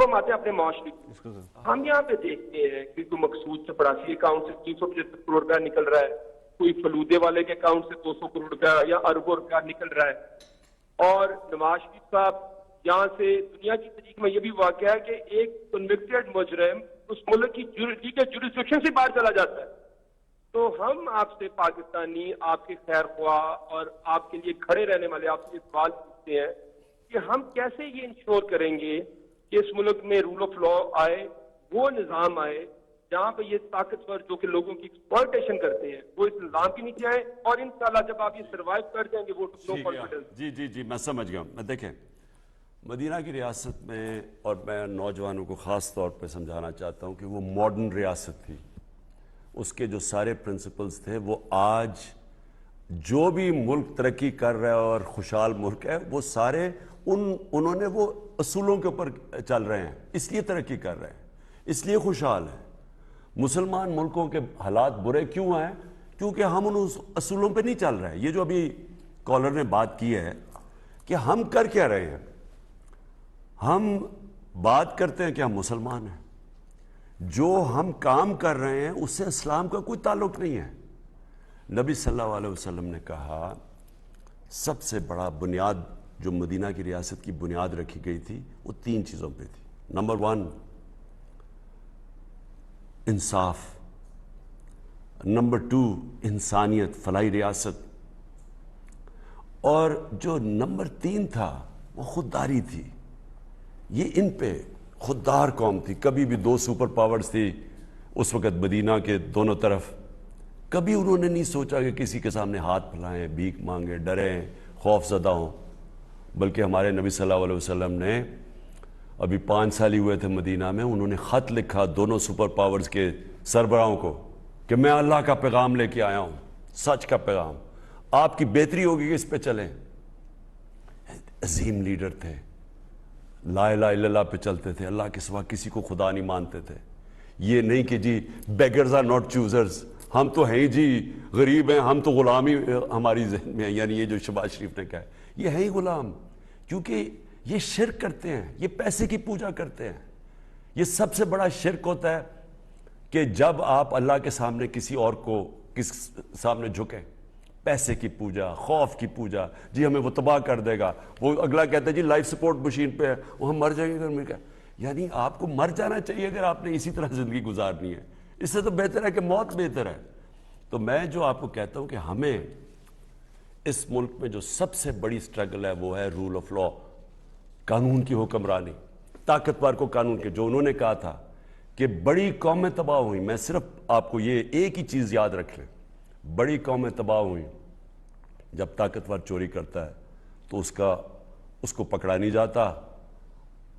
اب ہم آتے ہیں اپنے معاشرے کی. ہم یہاں پہ دیکھتے ہیں کہ کوئی مقصود چپڑاسی اکاؤنٹ سے 375 کروڑ روپیہ نکل رہا ہے, کوئی فلودے والے کے اکاؤنٹ سے 200 کروڑ روپیہ یا اربوں روپیہ نکل رہا ہے. اور نواز شریف صاحب یہاں سے دنیا کی تاریخ میں یہ بھی واقعہ ہے کہ ایک کنوکٹڈ مجرم اس ملک کی جوریسڈکشن سے باہر چلا جاتا ہے. تو ہم آپ سے پاکستانی, آپ کے خیر خواہ اور آپ کے لیے کھڑے رہنے والے آپ سے سوال پوچھتے ہیں کہ ہم کیسے یہ انشور کریں گے کہ اس ملک میں رول آف لا آئے, وہ نظام آئے جہاں پہ یہ طاقتور جو کہ لوگوں کی ایکسپلائٹیشن کرتے ہیں وہ اس نظام کے نیچے آئے, اور انشاءاللہ جب آپ یہ سروائیو کر جائیں گے ووٹ آف نو کانفیڈنس. جی میں سمجھ گیا. میں دیکھیں, مدینہ کی ریاست میں, اور میں نوجوانوں کو خاص طور پہ سمجھانا چاہتا ہوں کہ وہ ماڈرن ریاست تھی. اس کے جو سارے پرنسپلز تھے وہ آج جو بھی ملک ترقی کر رہا ہے اور خوشحال ملک ہے وہ سارے انہوں نے وہ اصولوں کے اوپر چل رہے ہیں, اس لیے ترقی کر رہے ہیں, اس لیے خوشحال ہیں. مسلمان ملکوں کے حالات برے کیوں ہیں؟ کیونکہ ہم ان اصولوں پہ نہیں چل رہے ہیں. یہ جو ابھی کالر نے بات کی ہے کہ ہم کر کیا رہے ہیں, ہم بات کرتے ہیں کہ ہم مسلمان ہیں, جو ہم کام کر رہے ہیں اس سے اسلام کا کوئی تعلق نہیں ہے. نبی صلی اللہ علیہ وسلم نے کہا سب سے بڑا بنیاد جو مدینہ کی ریاست کی بنیاد رکھی گئی تھی وہ 3 چیزوں پہ تھی. نمبر 1 انصاف, نمبر 2 انسانیت, فلاحی ریاست, اور جو نمبر 3 تھا وہ خودداری تھی. یہ ان پہ خوددار قوم تھی. کبھی بھی 2 سپر پاورز تھی اس وقت مدینہ کے دونوں طرف, کبھی انہوں نے نہیں سوچا کہ کسی کے سامنے ہاتھ پھیلائیں, بھیک مانگیں, ڈریں, خوف زدہ ہوں. بلکہ ہمارے نبی صلی اللہ علیہ وسلم نے ابھی 5 سال ہی ہوئے تھے مدینہ میں, انہوں نے خط لکھا دونوں سپر پاورز کے سربراہوں کو کہ میں اللہ کا پیغام لے کے آیا ہوں, سچ کا پیغام, آپ کی بہتری ہوگی کہ اس پہ چلیں. عظیم لیڈر تھے, لا الہ الا اللہ پہ چلتے تھے, اللہ کے سوا کسی کو خدا نہیں مانتے تھے. یہ نہیں کہ جی بیگرز آر ناٹ چوزرز, ہم تو ہیں جی غریب ہیں, ہم تو غلامی ہماری ذہن میں ہے. یعنی یہ جو شہباز شریف نے کہا ہے, یہ ہے ہی غلام, کیونکہ یہ شرک کرتے ہیں, یہ پیسے کی پوجا کرتے ہیں. یہ سب سے بڑا شرک ہوتا ہے کہ جب آپ اللہ کے سامنے کسی اور کو کس سامنے جھکیں, پیسے کی پوجا, خوف کی پوجا, جی ہمیں وہ تباہ کر دے گا. وہ اگلا کہتا ہے جی لائف سپورٹ مشین پہ ہے, وہ ہم مر جائیں گے. گھر میں کیا, یعنی آپ کو مر جانا چاہیے اگر آپ نے اسی طرح زندگی گزارنی ہے. اس سے تو بہتر ہے کہ موت بہتر ہے. تو میں جو آپ کو کہتا ہوں کہ ہمیں اس ملک میں جو سب سے بڑی سٹرگل ہے وہ ہے رول آف لا, قانون کی حکمرانی, طاقتور کو قانون کے. جو انہوں نے کہا تھا کہ بڑی قومیں تباہ ہوئیں, میں صرف آپ کو یہ ایک ہی چیز یاد رکھ لیں, بڑی قومیں تباہ ہوئیں. جب طاقتور چوری کرتا ہے تو اس کو پکڑا نہیں جاتا,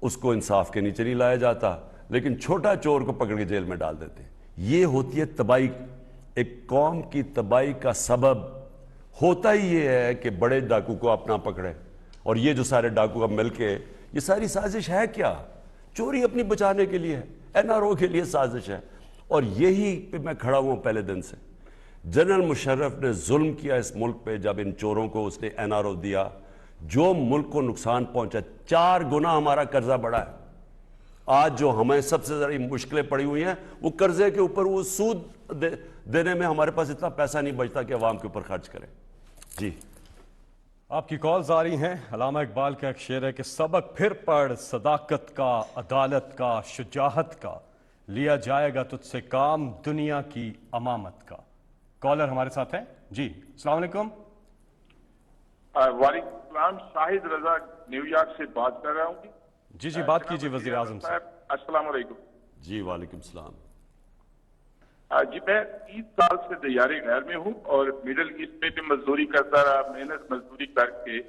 اس کو انصاف کے نیچے نہیں لایا جاتا, لیکن چھوٹا چور کو پکڑ کے جیل میں ڈال دیتے ہیں. یہ ہوتی ہے تباہی. ایک قوم کی تباہی کا سبب ہوتا ہی یہ ہے کہ بڑے ڈاکو کو اپنا پکڑے. اور یہ جو سارے ڈاکو اب مل کے, یہ ساری سازش ہے کیا؟ چوری اپنی بچانے کے لیے ہے, NRO کے لیے سازش ہے. اور یہی پہ میں کھڑا ہوں پہلے دن سے. جنرل مشرف نے ظلم کیا اس ملک پہ جب ان چوروں کو اس نے NRO دیا, جو ملک کو نقصان پہنچا. 4 گنا ہمارا قرضہ بڑھا ہے. آج جو ہمیں سب سے زیادہ مشکلیں پڑی ہوئی ہیں وہ قرضے کے اوپر, وہ سود دینے میں ہمارے پاس اتنا پیسہ نہیں بچتا کہ عوام کے اوپر خرچ کریں. جی آپ کی کالز آ رہی ہیں. علامہ اقبال کا ایک شعر ہے کہ سبق پھر پڑھ صداقت کا, عدالت کا, شجاعت کا, لیا جائے گا تجھ سے کام دنیا کی امامت کا. کالر ہمارے ساتھ ہیں. جی السلام علیکم. وعلیکم السلام. شاہد رضا نیو یارک سے بات کر رہا ہوں. جی بات کیجیے وزیر اعظم صاحب. السلام علیکم. جی وعلیکم السلام. جی میں 30 سال سے دیار غیر میں ہوں اور مڈل ایسٹ میں بھی مزدوری کرتا رہا, محنت مزدوری کر کے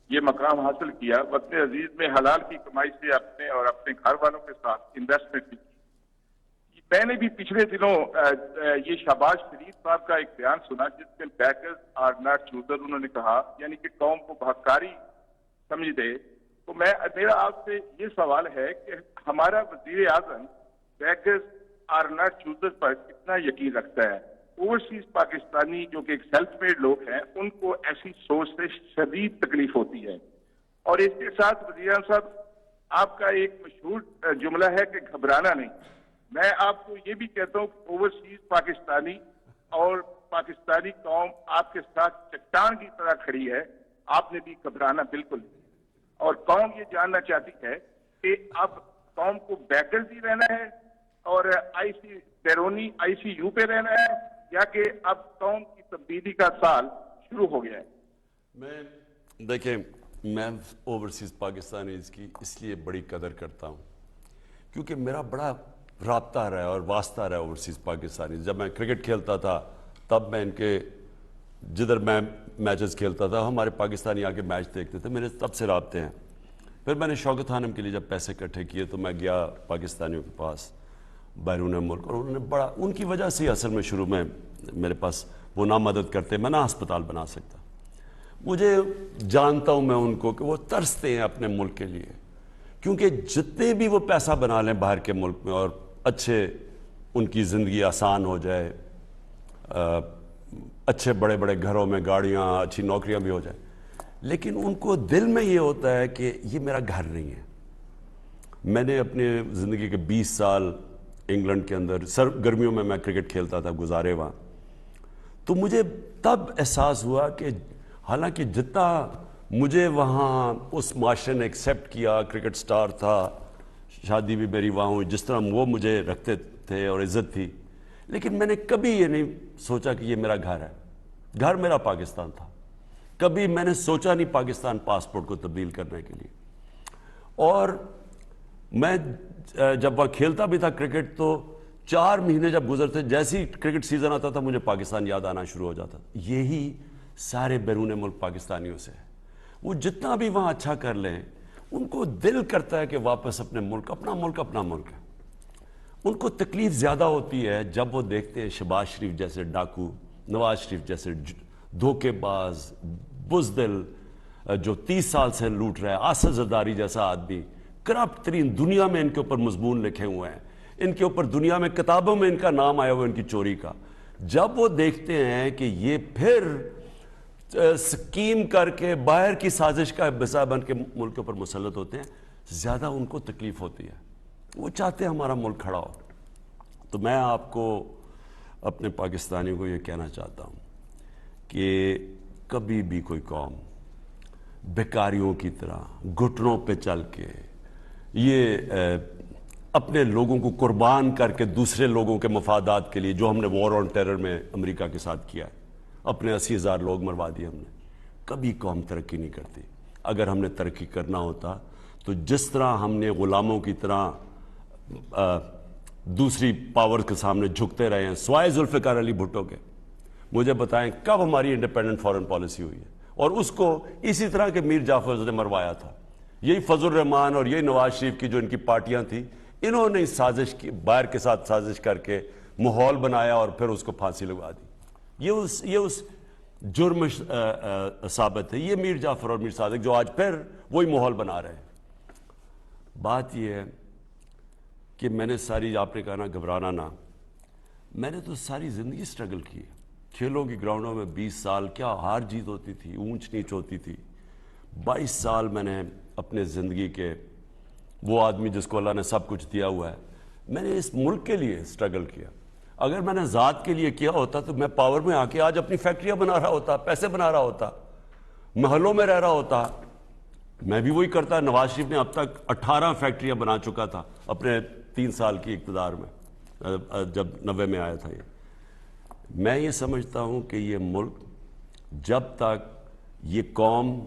یہ مقام حاصل کیا. وطن عزیز میں حلال کی کمائی سے اپنے اور اپنے گھر والوں کے ساتھ انویسٹمنٹ کی. میں نے بھی پچھلے دنوں یہ شہباز شریف صاحب کا ایک بیان سنا جس میں بیکرز آر ناٹ چوزر, انہوں نے کہا یعنی کہ قوم کو بھکاری سمجھ دے. تو میرا آپ سے یہ سوال ہے کہ ہمارا وزیر اعظم بیکرز آر ناٹ چوزر پر کتنا یقین رکھتا ہے؟ اوورسیز پاکستانی جو کہ ایک سیلف میڈ لوگ ہیں ان کو ایسی سوچ سے شدید تکلیف ہوتی ہے. اور اس کے ساتھ وزیر اعظم صاحب آپ کا ایک مشہور جملہ ہے کہ گھبرانا نہیں. میں آپ کو یہ بھی کہتا ہوں کہ اوورسیز پاکستانی اور پاکستانی قوم آپ کے ساتھ چٹان کی طرح کھڑی ہے. آپ نے بھی گھبرانا بالکل نہیں. اور قوم یہ جاننا چاہتی ہے کہ اب قوم کو بیکرز ہی رہنا ہے اور بیرونی آئی سی یو پہ رہنا ہے, یا کہ اب قوم کی تبدیلی کا سال شروع ہو گیا ہے. دیکھیں, میں اوورسیز پاکستانیز کی اس لیے بڑی قدر کرتا ہوں کیونکہ میرا بڑا رابطہ رہا ہے اور واسطہ رہا ہے اوورسیز پاکستانیز. جب میں کرکٹ کھیلتا تھا تب میں ان کے جدھر میں میچز کھیلتا تھا ہمارے پاکستانی آ کے میچ دیکھتے تھے, میرے تب سے رابطے ہیں. پھر میں نے شوکت خانم کے لیے جب پیسے اکٹھے کیے تو میں گیا پاکستانیوں کے پاس بیرون ملک, اور انہوں نے بڑا, ان کی وجہ سے اصل میں شروع میں میرے پاس وہ نہ مدد کرتے, میں نہ ہسپتال بنا سکتا. مجھے جانتا ہوں میں ان کو کہ وہ ترستے ہیں اپنے ملک کے لیے, کیونکہ جتنے بھی وہ پیسہ بنا لیں باہر کے ملک میں اور اچھے ان کی زندگی آسان ہو جائے, اچھے بڑے بڑے گھروں میں گاڑیاں, اچھی نوکریاں بھی ہو جائیں, لیکن ان کو دل میں یہ ہوتا ہے کہ یہ میرا گھر نہیں ہے. میں نے اپنے زندگی کے 20 سال انگلینڈ کے اندر گرمیوں میں کرکٹ کھیلتا تھا گزارے وہاں, تو مجھے تب احساس ہوا کہ حالانکہ جتنا مجھے وہاں اس معاشرے نے ایکسیپٹ کیا, کرکٹ سٹار تھا, شادی بھی میری وہاں ہوئی, جس طرح وہ مجھے رکھتے تھے اور عزت تھی, لیکن میں نے کبھی یہ نہیں سوچا کہ یہ میرا گھر ہے. گھر میرا پاکستان تھا. کبھی میں نے سوچا نہیں پاکستان پاسپورٹ کو تبدیل کرنے کے لیے. اور میں جب وہاں کھیلتا بھی تھا کرکٹ تو 4 مہینے جب گزرتے, جیسے ہی کرکٹ سیزن آتا تھا مجھے پاکستان یاد آنا شروع ہو جاتا. یہی سارے بیرون ملک پاکستانیوں سے ہے. وہ جتنا بھی وہاں اچھا کر لیں ان کو دل کرتا ہے کہ واپس اپنے ملک, اپنا ملک ہے. ان کو تکلیف زیادہ ہوتی ہے جب وہ دیکھتے ہیں شہباز شریف جیسے ڈاکو, نواز شریف جیسے دھوکے باز, بزدل جو 30 سال سے لوٹ رہا ہے, آصف زرداری جیسا آدمی, کرپٹ ترین, دنیا میں ان کے اوپر مضمون لکھے ہوئے ہیں, ان کے اوپر دنیا میں کتابوں میں ان کا نام آیا ہوا ان کی چوری کا. جب وہ دیکھتے ہیں کہ یہ پھر سکیم کر کے باہر کی سازش کا حصہ بن کے ملک کے اوپر مسلط ہوتے ہیں, زیادہ ان کو تکلیف ہوتی ہے. وہ چاہتے ہیں ہمارا ملک کھڑا ہو. تو میں آپ کو اپنے پاکستانیوں کو یہ کہنا چاہتا ہوں کہ کبھی بھی کوئی قوم بیکاریوں کی طرح گھٹنوں پہ چل کے یہ اپنے لوگوں کو قربان کر کے دوسرے لوگوں کے مفادات کے لیے, جو ہم نے وار آن ٹیرر میں امریکہ کے ساتھ کیا ہے, اپنے 80,000 لوگ مروا دیے ہم نے, کبھی قوم ترقی نہیں کرتی. اگر ہم نے ترقی کرنا ہوتا تو جس طرح ہم نے غلاموں کی طرح دوسری پاور کے سامنے جھکتے رہے ہیں, سوائے ذوالفقار علی بھٹو کے, مجھے بتائیں کب ہماری انڈیپینڈنٹ فارن پالیسی ہوئی ہے؟ اور اس کو اسی طرح کے میر جعفر نے مروایا تھا. یہی فضل الرحمان اور یہی نواز شریف کی جو ان کی پارٹیاں تھیں, انہوں نے سازش کی, باہر کے ساتھ سازش کر کے ماحول بنایا اور پھر اس کو پھانسی لگوا دی. یہ اس جرم ثابت ہے. یہ میر جعفر اور میر صادق جو آج پھر وہی ماحول بنا رہے ہیں. بات یہ ہے کہ میں نے ساری, آپ نے کہا نا گھبرانا نہ, میں نے تو ساری زندگی سٹرگل کی. کھیلوں کی گراؤنڈوں میں 20 سال کیا ہار جیت ہوتی تھی, اونچ نیچ ہوتی تھی. 22 سال میں نے اپنے زندگی کے, وہ آدمی جس کو اللہ نے سب کچھ دیا ہوا ہے, میں نے اس ملک کے لیے سٹرگل کیا. اگر میں نے ذات کے لیے کیا ہوتا تو میں پاور میں آ کے آج اپنی فیکٹریاں بنا رہا ہوتا, پیسے بنا رہا ہوتا, محلوں میں رہ رہا ہوتا. میں بھی وہی کرتا. نواز شریف نے اب تک 18 فیکٹریاں بنا چکا تھا اپنے 3 سال کی اقتدار میں, جب 90 میں آیا تھا. میں یہ سمجھتا ہوں کہ یہ ملک جب تک یہ قوم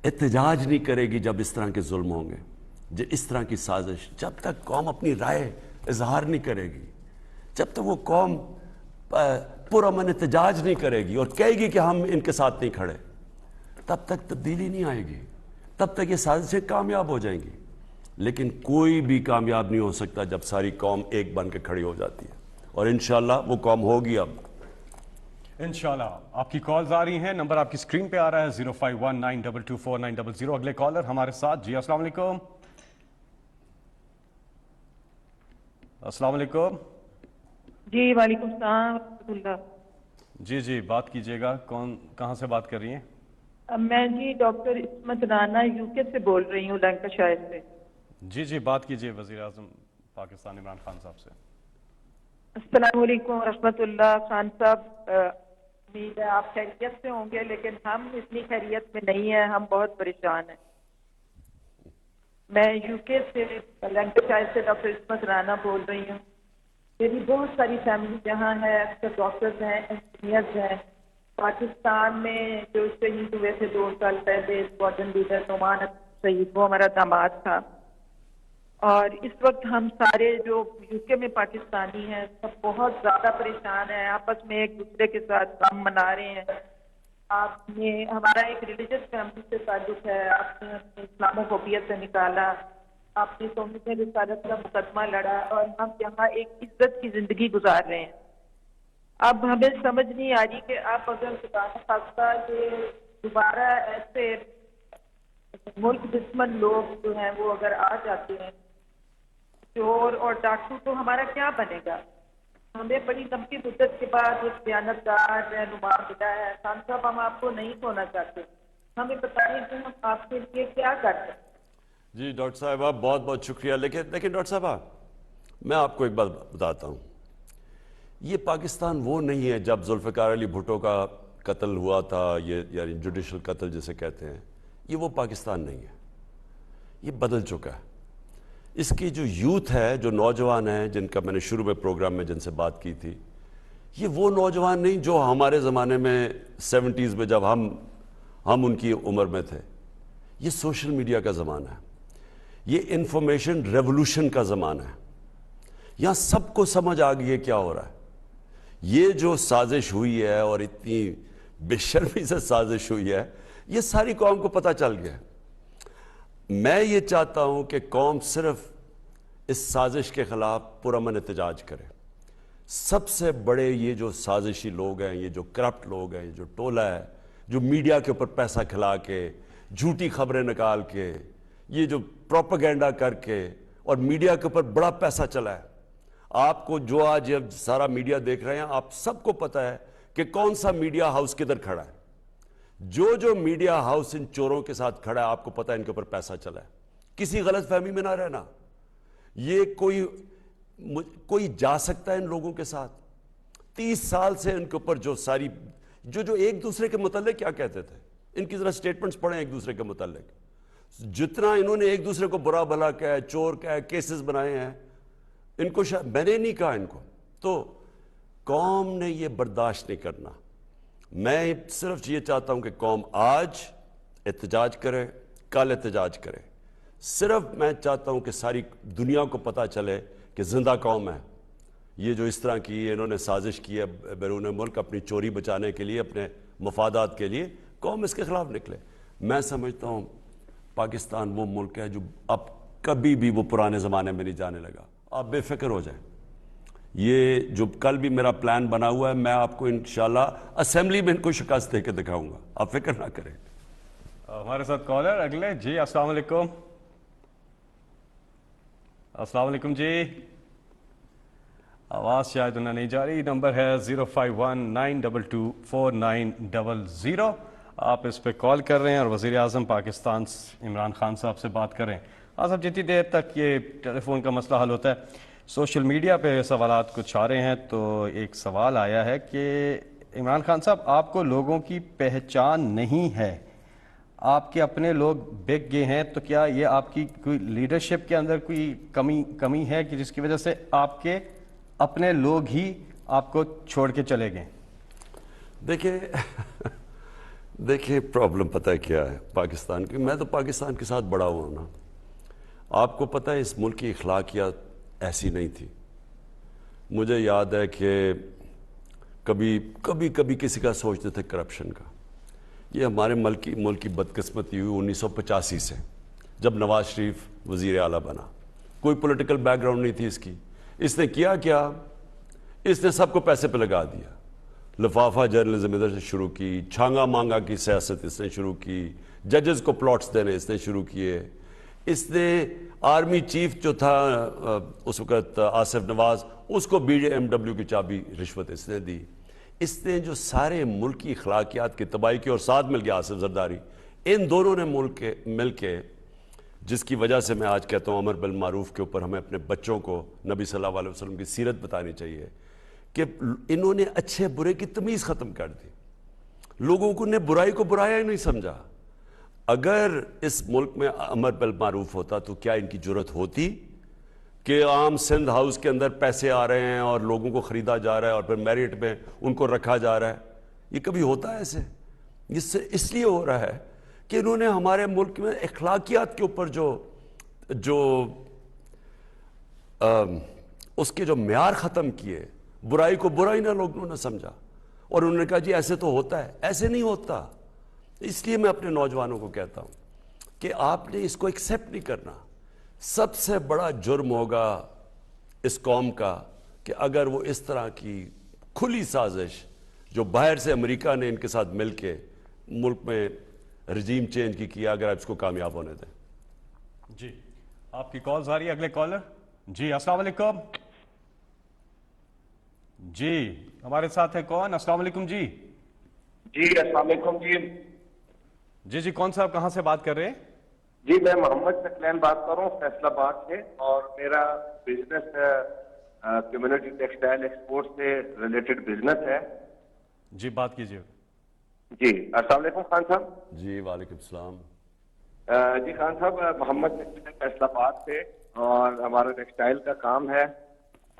احتجاج نہیں کرے گی, جب اس طرح کے ظلم ہوں گے, اس طرح کی سازش, جب تک قوم اپنی رائے اظہار نہیں کرے گی, جب تک وہ قوم پرامن احتجاج نہیں کرے گی اور کہے گی کہ ہم ان کے ساتھ نہیں کھڑے, تب تک تبدیلی نہیں آئے گی, تب تک یہ سازشیں کامیاب ہو جائیں گی. لیکن کوئی بھی کامیاب نہیں ہو سکتا جب ساری قوم ایک بن کے کھڑی ہو جاتی ہے, اور انشاءاللہ وہ قوم ہوگی. اب انشاءاللہ. آپ کی کالز آ رہی ہیں, نمبر آپ کی سکرین پہ آ رہا ہے 0519224900. اگلے کالر ہمارے ساتھ. جی السلام علیکم. السلام علیکم. جی وعلیکم السلام ورحمۃ اللہ. جی بات کیجیے گا. کون, کہاں سے بات کر رہی ہیں؟ میں جی ڈاکٹر عصمت رانا UK سے بول رہی ہوں، لینکاشائر سے۔ جی جی بات کیجیے وزیر اعظم پاکستان عمران خان صاحب سے۔ السلام علیکم ورحمۃ اللہ۔ خان صاحب امید ہے آپ خیریت سے ہوں گے، لیکن ہم اتنی خیریت میں نہیں ہیں، ہم بہت پریشان ہیں۔ میں UK سے لینکاشائر سے ڈاکٹر عصمت رانا بول رہی ہوں۔ میری بہت ساری فیملی یہاں ہے، اکثر ڈاکٹرز ہیں، انجینئرز ہیں۔ پاکستان میں جو شہید ہوئے تھے 2 سال پہلے اسکواڈرن لیڈر نعمان شہید، وہ ہمارا داماد تھا۔ اور اس وقت ہم سارے جو UK میں پاکستانی ہیں سب بہت زیادہ پریشان ہیں، آپس میں ایک دوسرے کے ساتھ غم منا رہے ہیں۔ آپ نے ہمارا ایک ریلیجس فیملی سے تعلق ہے، آپ نے اپنے اسلام و فوبیت سے نکالا، آپ نے توہین رسالت کا مقدمہ لڑا، اور ہم یہاں ایک عزت کی زندگی گزار رہے ہیں۔ اب ہمیں سمجھ نہیں آ رہی کہ آپ اگر خدا نخواستہ یہ دوبارہ ایسے ملک دشمن لوگ جو ہیں وہ اگر آ جاتے ہیں چور اور ڈاکو، تو ہمارا کیا بنے گا؟ ہمیں بڑی لمبی مدت کے بعد ایک دیانتدار رہنما ملا ہے۔ خان صاحب ہم آپ کو نہیں کھونا چاہتے، ہمیں بتائیں کہ ہم آپ کے لیے کیا کر سکتے ہیں۔ جی ڈاکٹر صاحبہ بہت بہت شکریہ، لیکن ڈاکٹر صاحبہ میں آپ کو ایک بات بتاتا ہوں، یہ پاکستان وہ نہیں ہے جب ذوالفقار علی بھٹو کا قتل ہوا تھا، یہ یعنی جوڈیشل قتل جسے کہتے ہیں، یہ وہ پاکستان نہیں ہے، یہ بدل چکا ہے۔ اس کی جو یوتھ ہے، جو نوجوان ہیں جن کا میں نے شروع میں پروگرام میں جن سے بات کی تھی، یہ وہ نوجوان نہیں جو ہمارے زمانے میں 70s میں جب ہم ان کی عمر میں تھے۔ یہ سوشل میڈیا کا زمانہ ہے، یہ انفارمیشن ریولوشن کا زمانہ ہے۔ یہاں سب کو سمجھ آ گئی ہے کیا ہو رہا ہے۔ یہ جو سازش ہوئی ہے اور اتنی بے شرمی سے سازش ہوئی ہے، یہ ساری قوم کو پتہ چل گیا ہے۔ میں یہ چاہتا ہوں کہ قوم صرف اس سازش کے خلاف پرامن احتجاج کرے۔ سب سے بڑے یہ جو سازشی لوگ ہیں، یہ جو کرپٹ لوگ ہیں، یہ جو ٹولہ ہے جو میڈیا کے اوپر پیسہ کھلا کے، جھوٹی خبریں نکال کے، یہ جو پروپیگنڈا کر کے، اور میڈیا کے اوپر بڑا پیسہ چلا ہے۔ آپ کو جو آج سارا میڈیا دیکھ رہے ہیں، آپ سب کو پتہ ہے کہ کون سا میڈیا ہاؤس کدھر کھڑا ہے۔ جو میڈیا ہاؤس ان چوروں کے ساتھ کھڑا ہے، آپ کو پتہ ہے ان کے اوپر پیسہ چلا ہے۔ کسی غلط فہمی میں نہ رہنا۔ یہ کوئی جا سکتا ہے ان لوگوں کے ساتھ؟ 30 سال سے ان کے اوپر جو ساری جو ایک دوسرے کے متعلق کیا کہتے تھے، ان کی ذرا سٹیٹمنٹس پڑھیں ایک دوسرے کے متعلق۔ جتنا انہوں نے ایک دوسرے کو برا بھلا کہا، چور کہا، کیسز بنائے ہیں، ان کو میں نے نہیں کہا ان کو، تو قوم نے یہ برداشت نہیں کرنا۔ میں صرف یہ چاہتا ہوں کہ قوم آج احتجاج کرے، کل احتجاج کرے۔ صرف میں چاہتا ہوں کہ ساری دنیا کو پتہ چلے کہ زندہ قوم ہے۔ یہ جو اس طرح کی انہوں نے سازش کی ہے بیرون ملک اپنی چوری بچانے کے لیے، اپنے مفادات کے لیے، قوم اس کے خلاف نکلے۔ میں سمجھتا ہوں پاکستان وہ ملک ہے جو اب کبھی بھی وہ پرانے زمانے میں نہیں جانے لگا۔ آپ بے فکر ہو جائیں۔ یہ جو کل بھی میرا پلان بنا ہوا ہے، میں آپ کو انشاءاللہ اسمبلی میں ان کو شکست دے کے دکھاؤں گا، آپ فکر نہ کریں۔ ہمارے ساتھ کالر اگلے جی، السلام علیکم۔ السلام علیکم جی، آواز شاید انہیں نہیں جا رہی۔ نمبر ہے 0519224900۔ آپ اس پہ کال کر رہے ہیں اور وزیر اعظم پاکستان عمران خان صاحب سے بات کر رہے ہیں۔ صاحب جتنی دیر تک یہ ٹیلی فون کا مسئلہ حل ہوتا ہے، سوشل میڈیا پہ سوالات کچھ آ رہے ہیں۔ تو ایک سوال آیا ہے کہ عمران خان صاحب، آپ کو لوگوں کی پہچان نہیں ہے، آپ کے اپنے لوگ بک گئے ہیں، تو کیا یہ آپ کی کوئی لیڈرشپ کے اندر کوئی کمی ہے کہ جس کی وجہ سے آپ کے اپنے لوگ ہی آپ کو چھوڑ کے چلے گئے؟ دیکھیں پرابلم پتہ ہے کیا ہے پاکستان کی؟ میں تو پاکستان کے ساتھ بڑا ہوا ہوں نا۔ آپ کو پتہ ہے اس ملک کی اخلاقیات ایسی نہیں تھی۔ مجھے یاد ہے کہ کبھی کسی کا سوچتے تھے کرپشن کا۔ یہ ہمارے ملک کی بدقسمتی ہوئی 1985 سے، جب نواز شریف وزیر اعلیٰ بنا۔ کوئی پولیٹیکل بیک گراؤنڈ نہیں تھی اس کی۔ اس نے کیا اس نے سب کو پیسے پہ لگا دیا۔ لفافہ جرنلزم ادھر سے شروع کی، چھانگا مانگا کی سیاست اس نے شروع کی، ججز کو پلاٹس دینے اس نے شروع کیے۔ اس نے آرمی چیف جو تھا اس وقت آصف نواز، اس کو BMW کی چابی رشوت اس نے دی۔ اس نے جو سارے ملک کی اخلاقیات کی تباہی کی، اور ساتھ مل گیا آصف زرداری، ان دونوں نے مل کے جس کی وجہ سے میں آج کہتا ہوں امر بالمعروف کے اوپر ہمیں اپنے بچوں کو نبی صلی اللہ علیہ وسلم کی سیرت بتانی چاہیے کہ انہوں نے اچھے برے کی تمیز ختم کر دی. لوگوں کو نے برائی کو برایا ہی نہیں سمجھا. اگر اس ملک میں امر بالمعروف ہوتا تو کیا ان کی جرت ہوتی کہ عام سندھ ہاؤس کے اندر پیسے آ رہے ہیں اور لوگوں کو خریدا جا رہا ہے اور پھر میرٹ میں ان کو رکھا جا رہا ہے؟ یہ کبھی ہوتا ہے ایسے؟ اس لیے ہو رہا ہے کہ انہوں نے ہمارے ملک میں اخلاقیات کے اوپر جو اس کے جو معیار ختم کیے، برائی کو برائی نہ لوگوں نے سمجھا، اور انہوں نے کہا جی ایسے تو ہوتا ہے. ایسے نہیں ہوتا. اس لیے میں اپنے نوجوانوں کو کہتا ہوں کہ آپ نے اس کو ایکسیپٹ نہیں کرنا. سب سے بڑا جرم ہوگا اس قوم کا کہ اگر وہ اس طرح کی کھلی سازش جو باہر سے امریکہ نے ان کے ساتھ مل کے ملک میں رجیم چینج کی کیا، اگر آپ اس کو کامیاب ہونے دیں. جی آپ کی کالز آ رہی ہے. اگلے کالر. جی السلام علیکم. جی ہمارے ساتھ ہے کون؟ السلام علیکم. جی جی السلام علیکم. جی کون صاحب کہاں سے بات کر رہے ہیں؟ جی میں محمد ثقلین بات کر رہا ہوں فیصل آباد سے، اور میرا بزنس کمیونٹی ٹیکسٹائل ایکسپورٹ سے ریلیٹڈ بزنس ہے. جی بات کیجیے. جی السلام علیکم خان صاحب. جی وعلیکم السلام. جی خان صاحب، محمد ثقلین فیصل آباد سے، اور ہمارا ٹیکسٹائل کا کام ہے،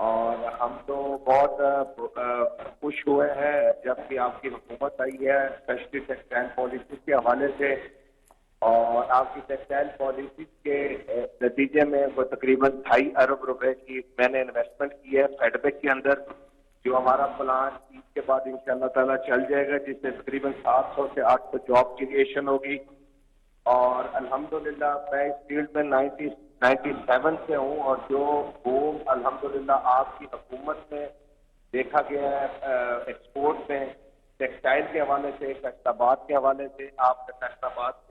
اور ہم تو بہت خوش ہوئے ہیں جب کہ آپ کی حکومت آئی ہے اسپیشلی ٹیکسٹائل پالیسی کے حوالے سے، اور آپ کی ٹیکسٹائل پالیسی کے نتیجے میں وہ تقریباً 2.5 ارب روپے کی میں نے انویسٹمنٹ کی ہے فیڈ بیک کے اندر، جو ہمارا پلان عید کے بعد انشاءاللہ تعالیٰ چل جائے گا، جس سے تقریباً 700 سے 800 جاب کریشن ہوگی. اور الحمدللہ میں اس فیلڈ میں 97 سے ہوں، اور جو بوم الحمدللہ آپ کی حکومت میں دیکھا گیا ہے ایکسپورٹ میں ٹیکسٹائل کے حوالے سے، فیصل آباد کے حوالے سے، آپ نے فیصل آباد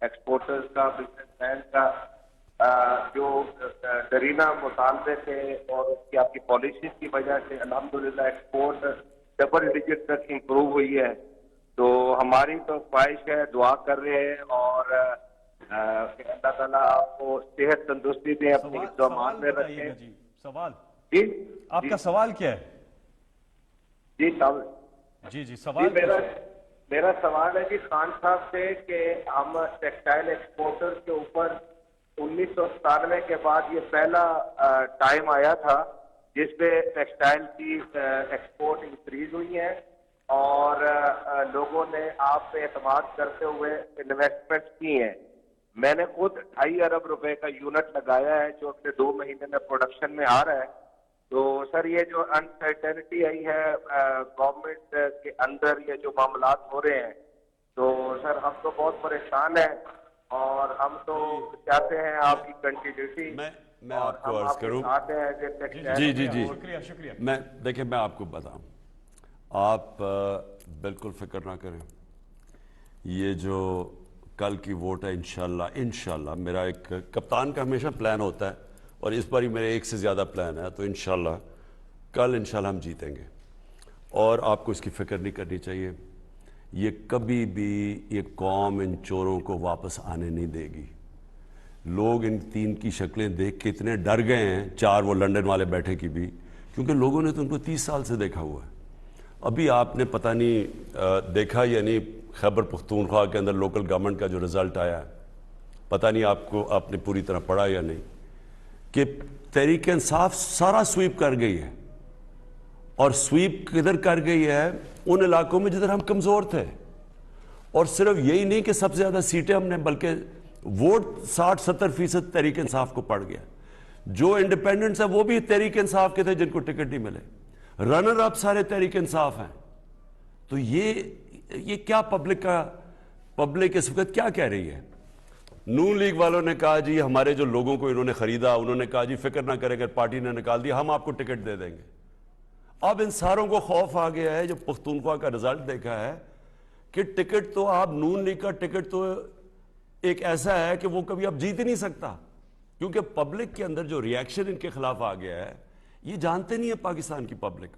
ایکسپورٹرز کا، بزنس مین کا جو ڈرینہ مطالبے تھے اور اس کی آپ کی پالیسیز کی وجہ سے الحمدللہ ایکسپورٹ ڈبل ڈیجٹ تک امپروو ہوئی ہے. تو ہماری تو خواہش ہے، دعا کر رہے ہیں، اور کہ اللہ تعالیٰ آپ کو صحت تندرستی دے، اپنی حفظ و امان میں رکھیں. جی سوال جی آپ کا سوال کیا ہے؟ جی جی سوال میرا سوال ہے جی خان صاحب سے کہ ہم ٹیکسٹائل ایکسپورٹر کے اوپر 1997 کے بعد یہ پہلا ٹائم آیا تھا جس پہ ٹیکسٹائل کی ایکسپورٹ انکریز ہوئی ہے، اور لوگوں نے آپ پہ اعتماد کرتے ہوئے انویسٹمنٹ کی ہیں. میں نے خود 2.5 ارب روپے کا یونٹ لگایا ہے جو اگلے 2 مہینے میں پروڈکشن میں آ رہا ہے. تو سر یہ جو انسرٹینٹی آئی ہے گورنمنٹ کے اندر، یہ جو معاملات ہو رہے ہیں، تو سر ہم تو بہت پریشان ہیں، اور ہم تو چاہتے ہیں آپ کی کنٹینیوٹی. میں آپ کو عرض کروں. جی شکریہ. دیکھیں میں آپ کو بتاؤں، آپ بالکل فکر نہ کریں. یہ جو کل کی ووٹ ہے انشاءاللہ میرا ایک کپتان کا ہمیشہ پلان ہوتا ہے، اور اس بار ہی میرے ایک سے زیادہ پلان ہے، تو انشاءاللہ کل انشاءاللہ ہم جیتیں گے. اور آپ کو اس کی فکر نہیں کرنی چاہیے. یہ کبھی بھی یہ قوم ان چوروں کو واپس آنے نہیں دے گی. لوگ ان 3 کی شکلیں دیکھ کے اتنے ڈر گئے ہیں، 4 وہ لنڈن والے بیٹھے کی بھی، کیونکہ لوگوں نے تو ان کو 30 سال سے دیکھا ہوا ہے. ابھی آپ نے پتہ نہیں دیکھا یا نہیں، خیبر پختونخوا کے اندر لوکل گورنمنٹ کا جو رزلٹ آیا ہے، پتہ نہیں آپ نے پوری طرح پڑھا یا نہیں، کہ تحریک انصاف سارا سویپ کر گئی ہے. اور سویپ کدھر کر گئی ہے؟ ان علاقوں میں جدھر ہم کمزور تھے. اور صرف یہی نہیں کہ سب سے زیادہ سیٹیں ہم نے، بلکہ ووٹ 60-70% تحریک انصاف کو پڑ گیا. جو انڈیپینڈنٹس ہیں وہ بھی تحریک انصاف کے تھے جن کو ٹکٹ نہیں ملے. رنر اپ سارے تحریک انصاف ہیں. تو یہ کیا پبلک اس وقت کیا کہہ رہی ہے؟ نون لیگ والوں نے کہا جی ہمارے جو لوگوں کو انہوں نے خریدا، انہوں نے کہا جی فکر نہ کرے، اگر پارٹی نے نکال دیا ہم آپ کو ٹکٹ دے دیں گے. اب ان ساروں کو خوف آ گیا ہے جو پختونخوا کا رزلٹ دیکھا ہے کہ ٹکٹ تو آپ نون لیگ کا ٹکٹ تو ایک ایسا ہے کہ وہ کبھی اب جیت ہی نہیں سکتا، کیونکہ پبلک کے اندر جو ریاکشن ان کے خلاف آ گیا ہے، یہ جانتے نہیں ہے پاکستان کی پبلک.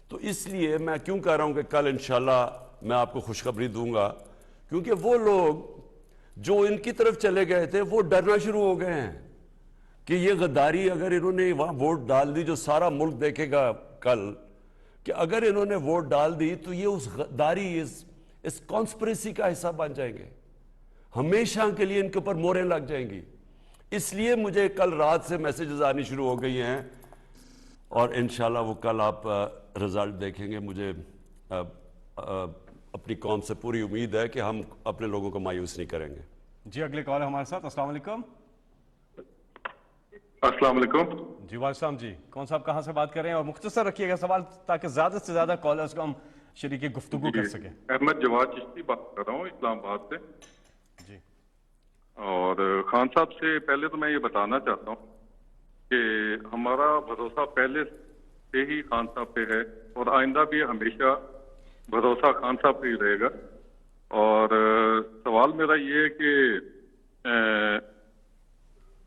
تو اس لیے میں کیوں کہہ رہا ہوں کہ کل انشاءاللہ میں آپ کو خوشخبری دوں گا، کیونکہ وہ لوگ جو ان کی طرف چلے گئے تھے وہ ڈرنا شروع ہو گئے ہیں کہ یہ غداری اگر انہوں نے وہاں ووٹ ڈال دی، جو سارا ملک دیکھے گا کل کہ اگر انہوں نے ووٹ ڈال دی تو یہ اس غداری اس کانسپریسی کا حصہ بن جائیں گے، ہمیشہ کے لیے ان کے اوپر موریں لگ جائیں گی۔ اس لیے مجھے کل رات سے میسیجز آنی شروع ہو گئی ہیں، اور انشاءاللہ وہ کل آپ رزلٹ دیکھیں گے۔ مجھے اپنی قوم سے پوری امید ہے کہ ہم اپنے لوگوں کو مایوس نہیں کریں گے۔ جی اگلے کال ہے ہمارے ساتھ۔ السلام علیکم۔ السلام علیکم جی وعلیکم السلام جی، کون صاحب کہاں سے بات کر رہے ہیں؟ اور مختصر رکھیے گا سوال تاکہ زیادہ سے زیادہ کالرز کو ہم شریک گفتگو کر سکیں۔ احمد جواد چشتی بات کر رہا ہوں اسلام آباد سے۔ جی اور خان صاحب سے پہلے تو میں یہ بتانا چاہتا ہوں کہ ہمارا بھروسہ پہلے سے ہی خان صاحب پہ ہے، اور آئندہ بھی ہمیشہ بھروسہ خان صاحب پہ ہی رہے گا۔ اور سوال میرا یہ ہے کہ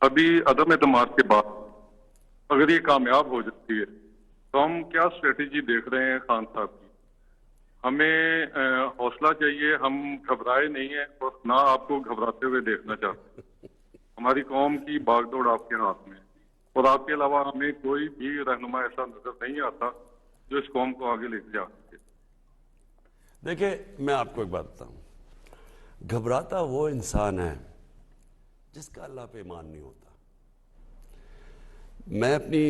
ابھی عدم اعتماد کے بعد اگر یہ کامیاب ہو جاتی ہے تو ہم کیا اسٹریٹجی دیکھ رہے ہیں خان صاحب کی؟ ہمیں حوصلہ چاہیے، ہم گھبرائے نہیں ہیں اور نہ آپ کو گھبراتے ہوئے دیکھنا چاہتے ہیں۔ ہماری قوم کی باغ دوڑ آپ کے ہاتھ میں، اور آپ کے علاوہ ہمیں کوئی بھی رہنما ایسا نظر نہیں آتا جو اس قوم کو آگے لے کے جا سکے۔ دیکھیں میں آپ کو ایک بات بتاؤں، گھبراتا وہ انسان ہے جس کا اللہ پہ ایمان نہیں ہوتا۔ میں اپنی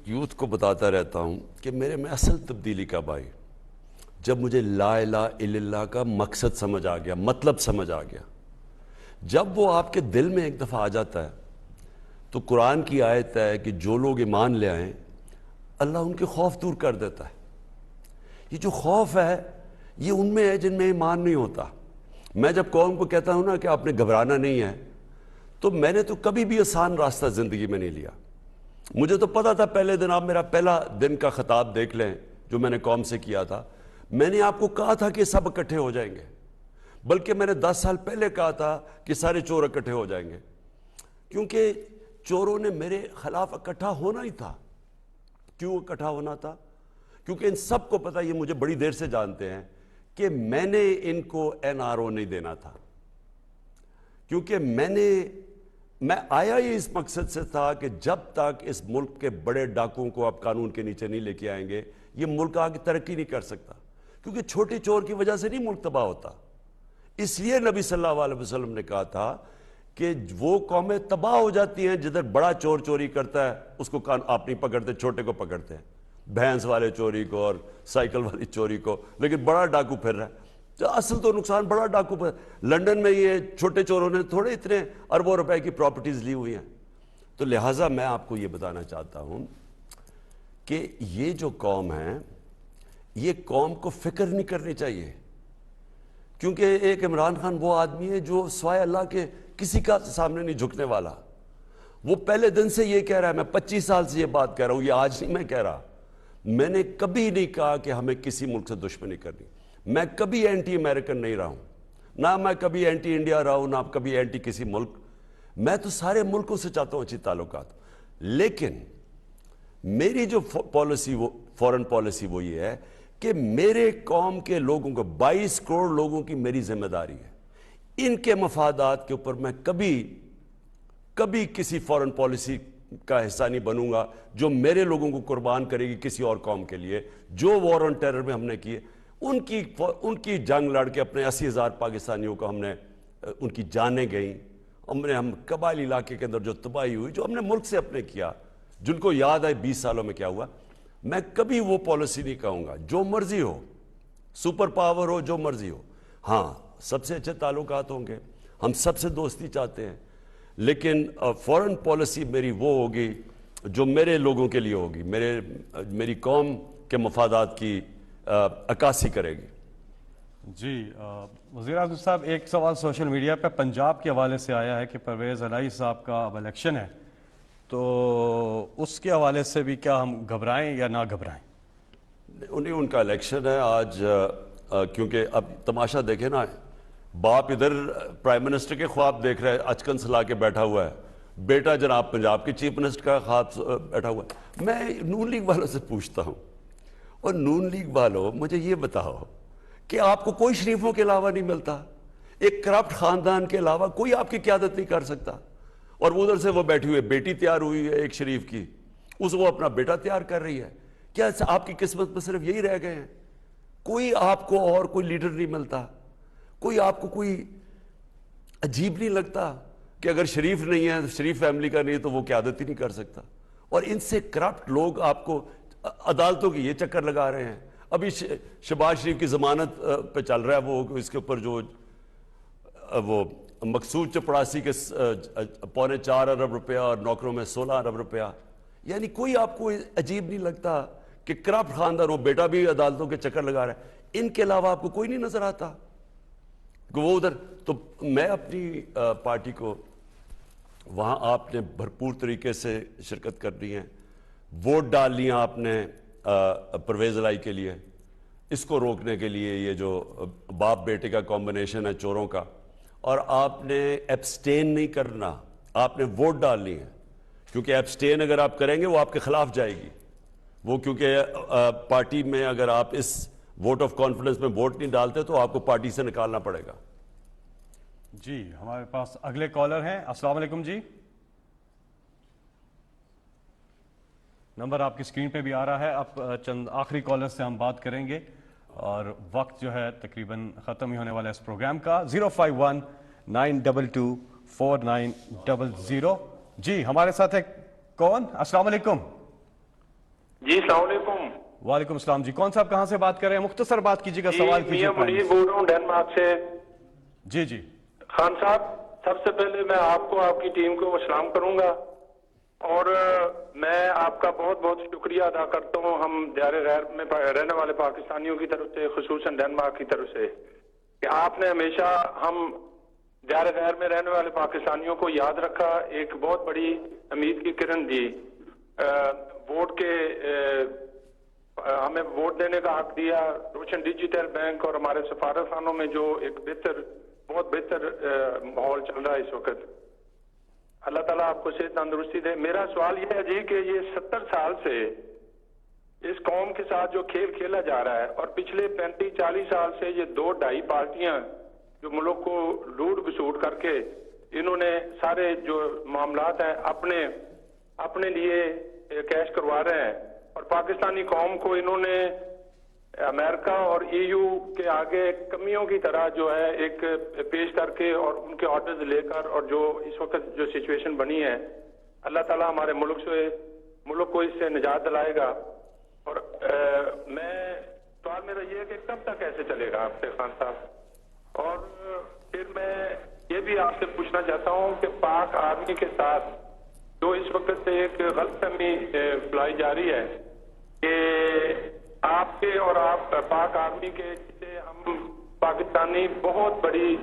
یوتھ کو بتاتا رہتا ہوں کہ میرے میں اصل تبدیلی کب آئی، جب مجھے لا الہ الا اللہ کا مقصد سمجھ آ گیا، مطلب سمجھ آ گیا۔ جب وہ آپ کے دل میں ایک دفعہ آ جاتا ہے تو قرآن کی آیت ہے کہ جو لوگ ایمان لے آئیں اللہ ان کے خوف دور کر دیتا ہے۔ یہ جو خوف ہے یہ ان میں ہے جن میں ایمان نہیں ہوتا۔ میں جب قوم کو کہتا ہوں نا کہ آپ نے گھبرانا نہیں ہے، تو میں نے تو کبھی بھی آسان راستہ زندگی میں نہیں لیا۔ مجھے تو پتا تھا، پہلے دن آپ میرا پہلا دن کا خطاب دیکھ لیں جو میں نے قوم سے کیا تھا، میں نے آپ کو کہا تھا کہ سب اکٹھے ہو جائیں گے، بلکہ میں نے 10 سال پہلے کہا تھا کہ سارے چور اکٹھے ہو جائیں گے، کیونکہ چوروں نے میرے خلاف اکٹھا ہونا ہی تھا۔ کیوں اکٹھا ہونا تھا؟ کیونکہ ان سب کو پتا، یہ مجھے بڑی دیر سے جانتے ہیں کہ میں نے ان کو NRO نہیں دینا تھا، کیونکہ میں آیا ہی اس مقصد سے تھا کہ جب تک اس ملک کے بڑے ڈاکوؤں کو آپ قانون کے نیچے نہیں لے کے آئیں گے یہ ملک آگے ترقی نہیں کر سکتا، کیونکہ چھوٹے چور کی وجہ سے نہیں ملک تباہ ہوتا۔ اس لیے نبی صلی اللہ علیہ وسلم نے کہا تھا کہ وہ قومیں تباہ ہو جاتی ہیں جدھر بڑا چور چوری کرتا ہے اس کو آپ نہیں پکڑتے، چھوٹے کو پکڑتے ہیں، بھینس والے چوری کو اور سائیکل والی چوری کو، لیکن بڑا ڈاکو پھر رہا ہے۔ تو اصل تو نقصان بڑا ڈاکو پر۔ لنڈن میں یہ چھوٹے چوروں نے تھوڑے اتنے اربوں روپے کی پراپرٹیز لی ہوئی ہیں۔ تو لہٰذا میں آپ کو یہ بتانا چاہتا ہوں کہ یہ جو قوم ہے یہ قوم کو فکر نہیں کرنی چاہیے، کیونکہ ایک عمران خان وہ آدمی ہے جو سوائے اللہ کے کسی کا سامنے نہیں جھکنے والا۔ وہ پہلے دن سے یہ کہہ رہا ہے، میں 25 سال سے یہ بات کہہ رہا ہوں، یہ آج نہیں میں کہہ رہا، میں نے کبھی نہیں کہا کہ ہمیں کسی ملک سے دشمنی کرنی، میں کبھی اینٹی امریکن نہیں رہا ہوں، نہ میں کبھی اینٹی انڈیا رہا ہوں، نہ کبھی اینٹی کسی ملک۔ میں تو سارے ملکوں سے چاہتا ہوں اچھی تعلقات، لیکن میری جو پالیسی وہ فورن پالیسی وہ یہ ہے کہ میرے قوم کے لوگوں کو 22 کروڑ لوگوں کی میری ذمہ داری ہے، ان کے مفادات کے اوپر میں کبھی کسی فورن پالیسی کا حصہ نہیں بنوں گا جو میرے لوگوں کو قربان کرے گی کسی اور قوم کے لیے۔ جو وار آن ٹیرر میں ہم نے کیے، ان کی جنگ لڑ کے اپنے 80,000 پاکستانیوں کو ہم نے، ان کی جانیں گئیں، ہم قبائلی علاقے کے اندر جو تباہی ہوئی، جو ہم نے ملک سے اپنے کیا، جن کو یاد آئے 20 سالوں میں کیا ہوا، میں کبھی وہ پالیسی نہیں کہوں گا۔ جو مرضی ہو، سپر پاور ہو، جو مرضی ہو، ہاں سب سے اچھے تعلقات ہوں گے، ہم سب سے دوستی چاہتے ہیں، لیکن فورن پالیسی میری وہ ہوگی جو میرے لوگوں کے لیے ہوگی، میری قوم کے مفادات کی عکاسی کرے گی۔ جی وزیر اعظم صاحب، ایک سوال سوشل میڈیا پہ پنجاب کے حوالے سے آیا ہے کہ پرویز الہی صاحب کا اب الیکشن ہے، تو اس کے حوالے سے بھی کیا ہم گھبرائیں یا نہ گھبرائیں؟ انہیں ان کا الیکشن ہے آج، کیونکہ اب تماشا دیکھیں نا، باپ ادھر پرائم منسٹر کے خواب دیکھ رہا ہے، اچکن سلا کے بیٹھا ہوا ہے، بیٹا جناب پنجاب کے چیف منسٹر کا خواب بیٹھا ہوا ہے۔ میں نون لیگ والوں سے پوچھتا ہوں، اور نون لیگ والوں مجھے یہ بتاؤ کہ آپ کو کوئی شریفوں کے علاوہ نہیں ملتا, ایک کرپٹ خاندان کے علاوہ کوئی آپ کی قیادت نہیں کر سکتا, اور ادھر سے وہ بیٹھی ہوئی بیٹی تیار ہوئی ہے ایک شریف کی, اس وہ اپنا بیٹا تیار کر رہی ہے. کیا آپ کی قسمت میں صرف یہی رہ گئے ہیں؟ کوئی آپ کو اور کوئی لیڈر نہیں ملتا؟ کوئی آپ کو کوئی عجیب نہیں لگتا کہ اگر شریف نہیں ہے, شریف فیملی کا نہیں ہے, تو وہ قیادت ہی نہیں کر سکتا؟ اور ان سے کرپٹ لوگ آپ کو عدالتوں کی یہ چکر لگا رہے ہیں. ابھی شہباز شریف کی ضمانت پہ چل رہا ہے, وہ اس کے اوپر جو وہ مقصود چپڑاسی کے 4.25 ارب روپیہ اور نوکروں میں 16 ارب روپیہ, یعنی کوئی آپ کو عجیب نہیں لگتا کہ کرپٹ خاندان ہو, بیٹا بھی عدالتوں کے چکر لگا رہا ہے, ان کے علاوہ آپ کو کوئی نہیں نظر آتا کہ وہ ادھر؟ تو میں اپنی پارٹی کو وہاں آپ نے بھرپور طریقے سے شرکت کرنی ہے, ووٹ ڈال لیا آپ نے پرویز الہی کے لیے, اس کو روکنے کے لیے یہ جو باپ بیٹے کا کمبینیشن ہے چوروں کا, اور آپ نے ایبسٹین نہیں کرنا, آپ نے ووٹ ڈالنی ہے, کیونکہ ایبسٹین اگر آپ کریں گے وہ آپ کے خلاف جائے گی, وہ کیونکہ پارٹی میں اگر آپ اس ووٹ آف کانفیڈنس میں ووٹ نہیں ڈالتے تو آپ کو پارٹی سے نکالنا پڑے گا. جی ہمارے پاس اگلے کالر ہیں. السلام علیکم جی, نمبر آپ کی اسکرین پہ بھی آ رہا ہے. اب چند آخری کالر سے ہم بات کریں گے اور وقت جو ہے تقریباً ختم ہی ہونے والا ہے اس پروگرام کا. 051-922-4900. جی ہمارے ساتھ ہے کون؟ السلام علیکم. جی السلام علیکم. وعلیکم السلام. جی کون صاحب کہاں سے بات کر رہے ہیں؟ مختصر بات کیجیے گا, سوال کیجیے. میاں منیر بول رہا ہوں ڈنمارک سے. جی جی خان صاحب, سب سے پہلے میں آپ کو, آپ کی ٹیم کو سلام کروں گا, اور میں آپ کا بہت بہت شکریہ ادا کرتا ہوں ہم دیار غیر میں رہنے والے پاکستانیوں کی طرف سے, خصوصاً ڈنمارک کی طرف سے, کہ آپ نے ہمیشہ ہم دیار غیر میں رہنے والے پاکستانیوں کو یاد رکھا, ایک بہت بڑی امید کی کرن دی, ووٹ کے ہمیں ووٹ دینے کا حق دیا, روشن ڈیجیٹل بینک اور ہمارے سفارت خانوں میں جو ایک بہت بہتر ماحول چل رہا ہے اس وقت. اللہ تعالیٰ آپ کو صحت تندرستی دے. میرا سوال یہ ہے جی کہ یہ 70 سال سے اس قوم کے ساتھ جو کھیل کھیلا جا رہا ہے, اور پچھلے 35-40 سال سے یہ 2-2.5 پارٹیاں جو ملک کو لوٹ گسوٹ کر کے انہوں نے سارے جو معاملات ہیں اپنے لیے کیش کروا رہے ہیں, اور پاکستانی قوم کو انہوں نے امریکہ اور EU کے آگے کمیوں کی طرح جو ہے ایک پیش کر کے اور ان کے آرڈرز لے کر, اور جو اس وقت جو سچویشن بنی ہے, اللہ تعالیٰ ہمارے ملک کو اس سے نجات دلائے گا. اور میں سوال میرا یہ ہے کہ کب تک ایسے چلے گا آپ سے خان صاحب؟ اور پھر میں یہ بھی آپ سے پوچھنا چاہتا ہوں کہ پاک آرمی کے ساتھ جو اس وقت سے ایک غلط فہمی پھیلائی جا رہی ہے کہ آپ کے اور آپ پاک آرمی کے, جسے ہم پاکستانی بہت بڑی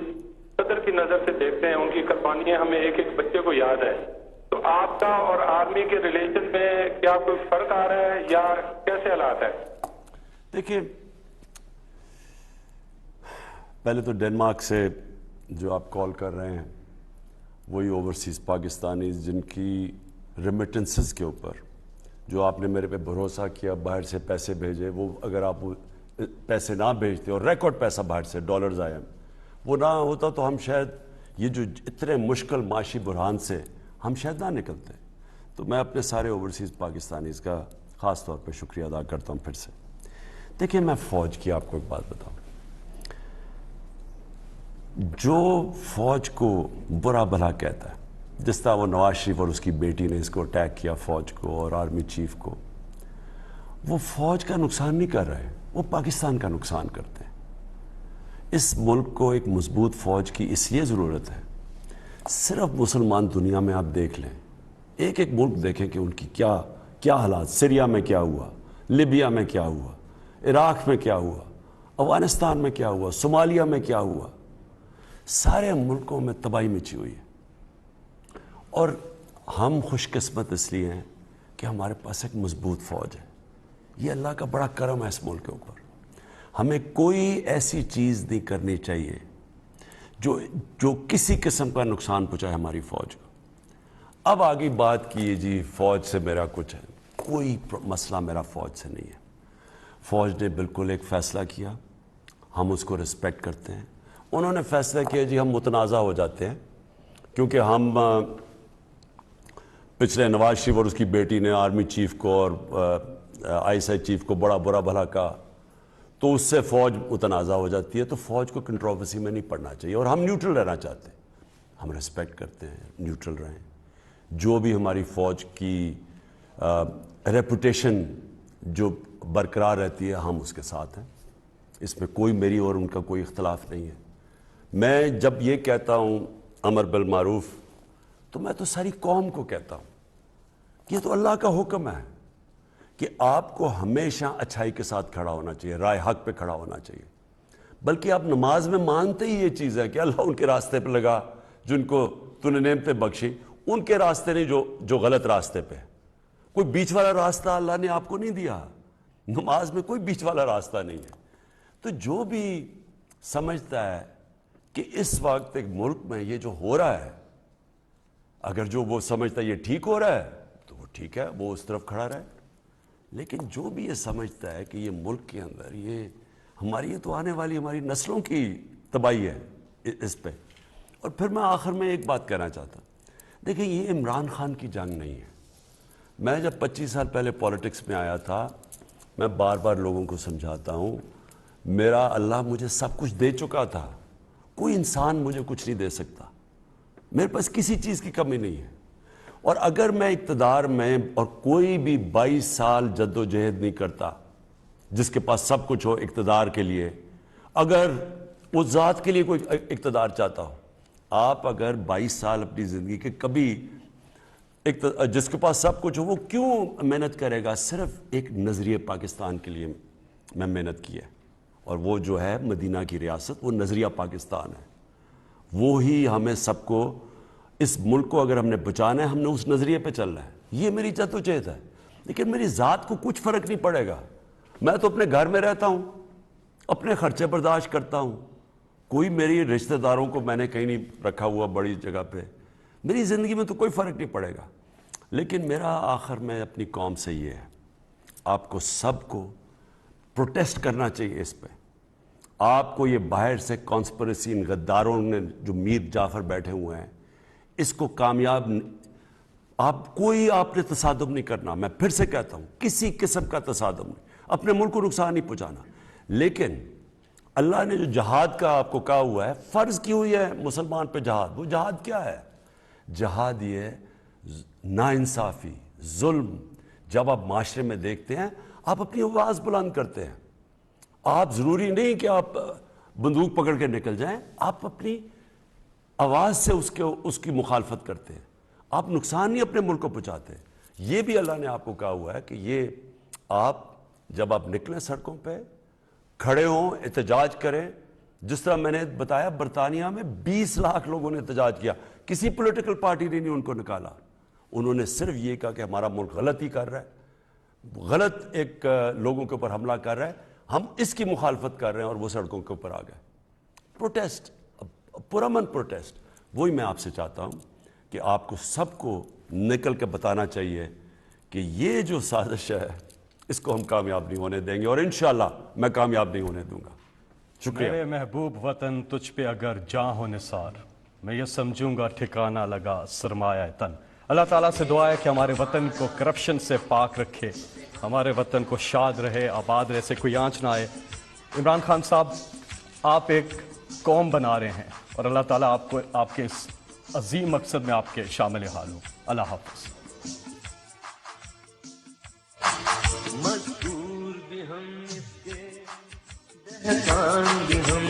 قدر کی نظر سے دیکھتے ہیں, ان کی قربانیاں ہمیں ایک ایک بچے کو یاد ہے, تو آپ کا اور آرمی کے ریلیشن میں کیا کوئی فرق آ رہا ہے یا کیسے حالات ہے؟ دیکھیں, پہلے تو ڈنمارک سے جو آپ کال کر رہے ہیں وہی اوورسیز پاکستانی جن کی ریمیٹنسز کے اوپر جو آپ نے میرے پہ بھروسہ کیا, باہر سے پیسے بھیجے, وہ اگر آپ پیسے نہ بھیجتے اور ریکارڈ پیسہ باہر سے ڈالرز آئے وہ نہ ہوتا تو ہم شاید یہ جو اتنے مشکل معاشی بحران سے ہم شاید نہ نکلتے. تو میں اپنے سارے اوورسیز پاکستانیز کا خاص طور پہ شکریہ ادا کرتا ہوں پھر سے. دیکھیں, میں فوج کی آپ کو ایک بات بتاؤں, جو فوج کو برا بھلا کہتا ہے, جس طرح وہ نواز شریف اور اس کی بیٹی نے اس کو اٹیک کیا فوج کو اور آرمی چیف کو, وہ فوج کا نقصان نہیں کر رہے, وہ پاکستان کا نقصان کرتے ہیں. اس ملک کو ایک مضبوط فوج کی اس لیے ضرورت ہے, صرف مسلمان دنیا میں آپ دیکھ لیں, ایک ایک ملک دیکھیں کہ ان کی کیا حالات, سیریا میں کیا ہوا, لیبیا میں کیا ہوا, عراق میں کیا ہوا, افغانستان میں کیا ہوا, صومالیہ میں کیا ہوا, سارے ملکوں میں تباہی مچی ہوئی ہے. اور ہم خوش قسمت اس لیے ہیں کہ ہمارے پاس ایک مضبوط فوج ہے. یہ اللہ کا بڑا کرم ہے اس ملک کے اوپر. ہمیں کوئی ایسی چیز نہیں کرنی چاہیے جو کسی قسم کا نقصان پہنچائے ہماری فوج کو. اب آگے بات کیے جی فوج سے میرا کچھ ہے, کوئی مسئلہ میرا فوج سے نہیں ہے. فوج نے بالکل ایک فیصلہ کیا, ہم اس کو رسپیکٹ کرتے ہیں. انہوں نے فیصلہ کیا جی ہم متنازع ہو جاتے ہیں, کیونکہ ہم پچھلے نواز شریف اور اس کی بیٹی نے آرمی چیف کو اور ISI چیف کو بڑا برا بھلا کہا, تو اس سے فوج متنازع ہو جاتی ہے. تو فوج کو کنٹروورسی میں نہیں پڑنا چاہیے, اور ہم نیوٹرل رہنا چاہتے ہیں. ہم رسپیکٹ کرتے ہیں, نیوٹرل رہیں. جو بھی ہماری فوج کی ریپوٹیشن جو برقرار رہتی ہے ہم اس کے ساتھ ہیں. اس میں کوئی میری اور ان کا کوئی اختلاف نہیں ہے. میں جب یہ کہتا ہوں امر بالمعروف, تو میں تو ساری قوم کو کہتا ہوں کہ یہ تو اللہ کا حکم ہے کہ آپ کو ہمیشہ اچھائی کے ساتھ کھڑا ہونا چاہیے, رائے حق پہ کھڑا ہونا چاہیے. بلکہ آپ نماز میں مانتے ہی یہ چیز ہے کہ اللہ ان کے راستے پہ لگا جن کو تو نے نعمتیں بخشی, ان کے راستے نہیں جو غلط راستے پہ. کوئی بیچ والا راستہ اللہ نے آپ کو نہیں دیا, نماز میں کوئی بیچ والا راستہ نہیں ہے. تو جو بھی سمجھتا ہے کہ اس وقت ایک ملک میں یہ جو ہو رہا ہے, اگر جو وہ سمجھتا ہے یہ ٹھیک ہو رہا ہے تو وہ ٹھیک ہے, وہ اس طرف کھڑا رہے. لیکن جو بھی یہ سمجھتا ہے کہ یہ ملک کے اندر یہ ہماری, یہ تو آنے والی ہماری نسلوں کی تباہی ہے اس پہ. اور پھر میں آخر میں ایک بات کہنا چاہتا ہوں, دیکھیں یہ عمران خان کی جنگ نہیں ہے. میں جب 25 سال پہلے پولیٹکس میں آیا تھا, میں بار بار لوگوں کو سمجھاتا ہوں, میرا اللہ مجھے سب کچھ دے چکا تھا, کوئی انسان مجھے کچھ نہیں دے سکتا, میرے پاس کسی چیز کی کمی نہیں ہے. اور اگر میں اقتدار میں اور کوئی بھی 22 سال جد و جہد نہیں کرتا, جس کے پاس سب کچھ ہو اقتدار کے لیے, اگر وہ ذات کے لیے کوئی اقتدار چاہتا ہو, آپ اگر 22 سال اپنی زندگی کے کبھی جس کے پاس سب کچھ ہو وہ کیوں محنت کرے گا؟ صرف ایک نظریہ پاکستان کے لیے میں محنت کی ہے, اور وہ جو ہے مدینہ کی ریاست, وہ نظریہ پاکستان ہے. وہی ہمیں سب کو, اس ملک کو اگر ہم نے بچانا ہے, ہم نے اس نظریے پہ چلنا ہے. یہ میری جدوجہد ہے. لیکن میری ذات کو کچھ فرق نہیں پڑے گا. میں تو اپنے گھر میں رہتا ہوں, اپنے خرچے برداشت کرتا ہوں, کوئی میری رشتہ داروں کو میں نے کہیں نہیں رکھا ہوا بڑی جگہ پہ. میری زندگی میں تو کوئی فرق نہیں پڑے گا. لیکن میرا آخر میں اپنی قوم سے یہ ہے, آپ کو سب کو پروٹیسٹ کرنا چاہیے اس پہ. آپ کو یہ باہر سے کانسپریسی, ان غداروں نے جو میر جعفر بیٹھے ہوئے ہیں, اس کو کامیاب آپ نے تصادم نہیں کرنا. میں پھر سے کہتا ہوں, کسی قسم کا تصادم نہیں, اپنے ملک کو نقصان نہیں پہنچانا. لیکن اللہ نے جو جہاد کا آپ کو کہا ہوا ہے, فرض کی ہوئی ہے مسلمان پہ جہاد, وہ جہاد کیا ہے؟ جہاد یہ ناانصافی, ظلم جب آپ معاشرے میں دیکھتے ہیں, آپ اپنی آواز بلند کرتے ہیں. آپ ضروری نہیں کہ آپ بندوق پکڑ کے نکل جائیں, آپ اپنی آواز سے اس کی مخالفت کرتے ہیں. آپ نقصان نہیں اپنے ملک کو پہنچاتے. یہ بھی اللہ نے آپ کو کہا ہوا ہے کہ یہ آپ جب آپ نکلیں سڑکوں پہ کھڑے ہوں, احتجاج کریں. جس طرح میں نے بتایا, برطانیہ میں 20 لاکھ لوگوں نے احتجاج کیا, کسی پولیٹیکل پارٹی نے نہیں ان کو نکالا. انہوں نے صرف یہ کہا کہ ہمارا ملک غلط ہی کر رہا ہے, غلط ایک لوگوں کے اوپر حملہ کر رہا ہے, ہم اس کی مخالفت کر رہے ہیں, اور وہ سڑکوں کے اوپر آ گئے. پروٹیسٹ, پرامن پروٹیسٹ. وہی میں آپ سے چاہتا ہوں کہ آپ کو سب کو نکل کے بتانا چاہیے کہ یہ جو سازش ہے اس کو ہم کامیاب نہیں ہونے دیں گے, اور انشاءاللہ میں کامیاب نہیں ہونے دوں گا. شکریہ. میرے محبوب وطن تجھ پہ اگر جاں ہو نثار, میں یہ سمجھوں گا ٹھکانہ لگا سرمایہ تن. اللہ تعالیٰ سے دعا ہے کہ ہمارے وطن کو کرپشن سے پاک رکھے, ہمارے وطن کو شاد رہے, آباد رہے, سے کوئی آنچ نہ آئے. عمران خان صاحب, آپ ایک قوم بنا رہے ہیں, اور اللہ تعالیٰ آپ کو آپ کے اس عظیم مقصد میں آپ کے شامل حال ہوں. اللہ حافظ. مذکور بھی ہم اس کے دہقان بھی ہم